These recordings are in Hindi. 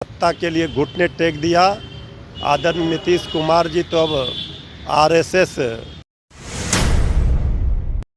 सत्ता के लिए घुटने टेक दिया। आदरणीय नीतीश कुमार जी तो अब आरएसएस।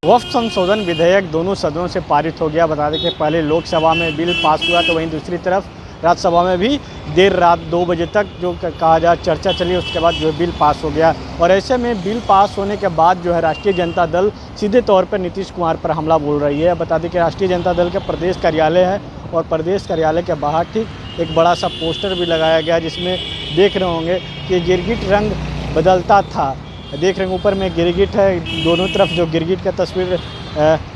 वक्फ संशोधन विधेयक दोनों सदनों से पारित हो गया। बता दें कि पहले लोकसभा में बिल पास हुआ तो वहीं दूसरी तरफ राज्यसभा में भी देर रात 2 बजे तक जो कहा जाए चर्चा चली, उसके बाद जो बिल पास हो गया। और ऐसे में बिल पास होने के बाद जो है राष्ट्रीय जनता दल सीधे तौर पर नीतीश कुमार पर हमला बोल रही है। बता दें कि राष्ट्रीय जनता दल के प्रदेश कार्यालय है और प्रदेश कार्यालय के बाहर ठीक एक बड़ा सा पोस्टर भी लगाया गया, जिसमें देख रहे होंगे कि गिरगिट रंग बदलता था। देख रहे हैं ऊपर में गिरगिट है, दोनों तरफ जो गिरगिट का तस्वीर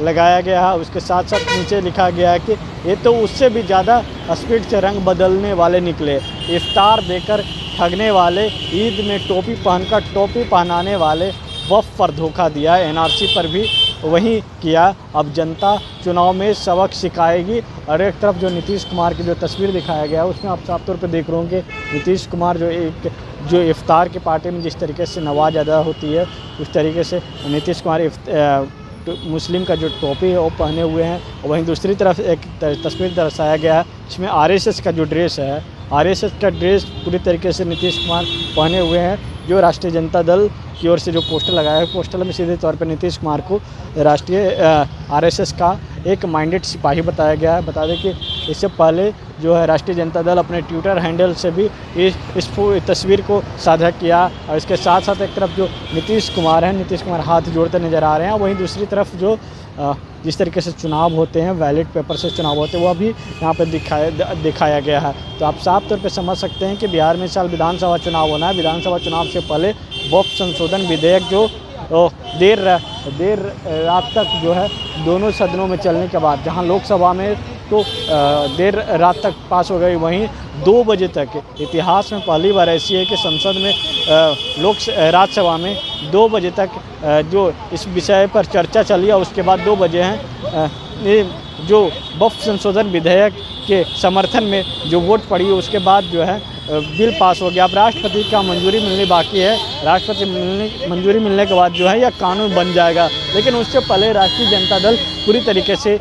लगाया गया है, उसके साथ साथ नीचे लिखा गया है कि ये तो उससे भी ज़्यादा स्पीड से रंग बदलने वाले निकले, इफ्तार देकर ठगने वाले, ईद में टोपी पहनकर टोपी पहनाने वाले, वक्फ पर धोखा दिया, एनआरसी पर भी वही किया। अब जनता चुनाव में सबक सिखाएगी। और एक तरफ जो नीतीश कुमार की जो तस्वीर दिखाया गया है उसमें आप साफ तौर पर देख रहे होंगे नीतीश कुमार जो इफ्तार की पार्टी में जिस तरीके से नमाज अदा होती है उस तरीके से नीतीश कुमार मुस्लिम का जो टोपी है वो पहने हुए हैं। और वहीं दूसरी तरफ एक तस्वीर दर्शाया गया है जिसमें आरएसएस का जो ड्रेस है, आरएसएस का ड्रेस पूरी तरीके से नीतीश कुमार पहने हुए हैं। जो राष्ट्रीय जनता दल की ओर से जो पोस्टर लगाया है, पोस्टर में सीधे तौर पर नीतीश कुमार को राष्ट्रीय आरएसएस का एक माइंडेड सिपाही बताया गया है। बता दें कि इससे पहले जो है राष्ट्रीय जनता दल अपने ट्विटर हैंडल से भी इस तस्वीर को साझा किया। और इसके साथ साथ एक तरफ जो नीतीश कुमार हैं, नीतीश कुमार हाथ जोड़ते नज़र आ रहे हैं। वहीं दूसरी तरफ जो जिस तरीके से चुनाव होते हैं, बैलेट पेपर से चुनाव होते हैं, वह भी यहाँ पर दिखाया गया है। तो आप साफ तौर पे समझ सकते हैं कि बिहार में इस साल विधानसभा चुनाव होना है। विधानसभा चुनाव से पहले वक्फ संशोधन विधेयक जो देर रात तक जो है दोनों सदनों में चलने के बाद, जहां लोकसभा में तो देर रात तक पास हो गई, वहीं 2 बजे तक इतिहास में पहली बार ऐसी है कि संसद में राज्यसभा में 2 बजे तक जो इस विषय पर चर्चा चली और उसके बाद 2 बजे हैं जो वक्फ संशोधन विधेयक के समर्थन में जो वोट पड़ी उसके बाद जो है बिल पास हो गया। अब राष्ट्रपति का मंजूरी मिलनी बाकी है। राष्ट्रपति मंजूरी मिलने के बाद जो है यह कानून बन जाएगा, लेकिन उससे पहले राष्ट्रीय जनता दल पूरी तरीके से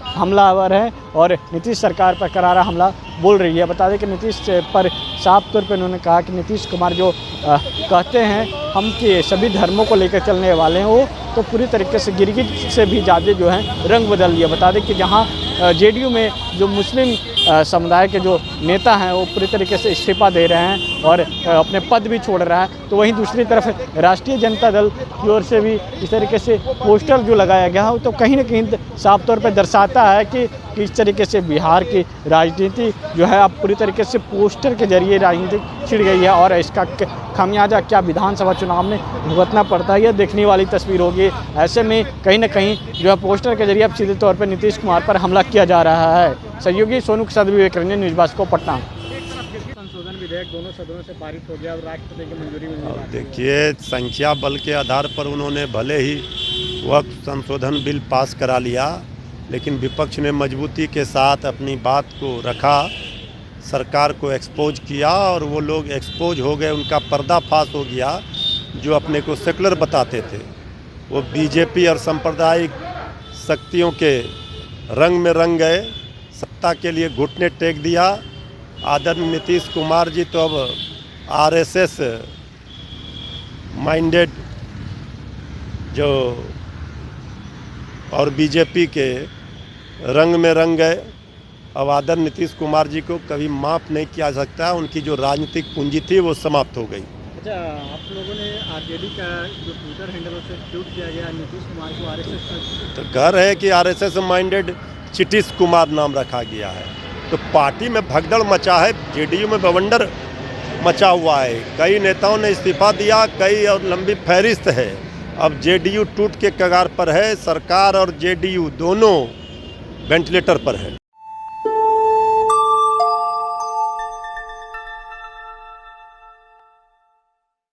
हमलावर है और नीतीश सरकार पर करारा हमला बोल रही है। बता दें कि नीतीश पर साफ तौर पर उन्होंने कहा कि नीतीश कुमार जो कहते हैं हम कि सभी धर्मों को लेकर चलने वाले हैं, वो तो पूरी तरीके से गिरगिट से भी ज़्यादा जो है रंग बदल लिया। बता दें कि जहाँ जेडीयू में जो मुस्लिम समुदाय के जो नेता हैं वो पूरी तरीके से इस्तीफा दे रहे हैं और अपने पद भी छोड़ रहा है, तो वहीं दूसरी तरफ राष्ट्रीय जनता दल की ओर से भी इस तरीके से पोस्टर जो लगाया गया है तो कहीं ना कहीं साफ तौर पर दर्शाता है कि किस तरीके से बिहार की राजनीति जो है अब पूरी तरीके से पोस्टर के जरिए राजनीति छिड़ गई है। और इसका खामियाजा क्या विधानसभा चुनाव में भुगतना पड़ता है, यह देखने वाली तस्वीर होगी। ऐसे में कहीं ना कहीं जो है पोस्टर के जरिए अब सीधे तौर पर नीतीश कुमार पर हमला किया जा रहा है। सहयोगी सोनू के साथ विवेक रंजन, न्यूज़ भास्कर पटना। संशोधन विधेयक दोनों सदनों से पारित हो गया और राष्ट्रपति की मंजूरी मिलने। देखिए, संख्या बल के आधार पर उन्होंने भले ही वक्फ संशोधन बिल पास करा लिया, लेकिन विपक्ष ने मजबूती के साथ अपनी बात को रखा, सरकार को एक्सपोज किया और वो लोग एक्सपोज हो गए, उनका पर्दाफाश हो गया। जो अपने को सेकुलर बताते थे वो बीजेपी और सांप्रदायिक शक्तियों के रंग में रंग गए, सत्ता के लिए घुटने टेक दिया। आदरणीय नीतीश कुमार जी तो अब आरएसएस माइंडेड जो और बीजेपी के रंग में रंग गए। अब आदरणीय नीतीश कुमार जी को कभी माफ़ नहीं किया सकता, उनकी जो राजनीतिक पूंजी थी वो समाप्त हो गई। अच्छा, आप लोगों ने आरजेडी का जो ट्विटर हैंडल से ट्वीट किया गया नीतीश कुमार को आरएसएस, तो घर है कि आरएसएस माइंडेड नीतीश कुमार नाम रखा गया है। तो पार्टी में भगदड़ मचा है, जेडीयू में बवंडर मचा हुआ है, कई नेताओं ने इस्तीफा दिया, कई और लंबी फहरिस्त है। अब जेडीयू टूट के कगार पर है, सरकार और जेडीयू दोनों वेंटिलेटर पर है।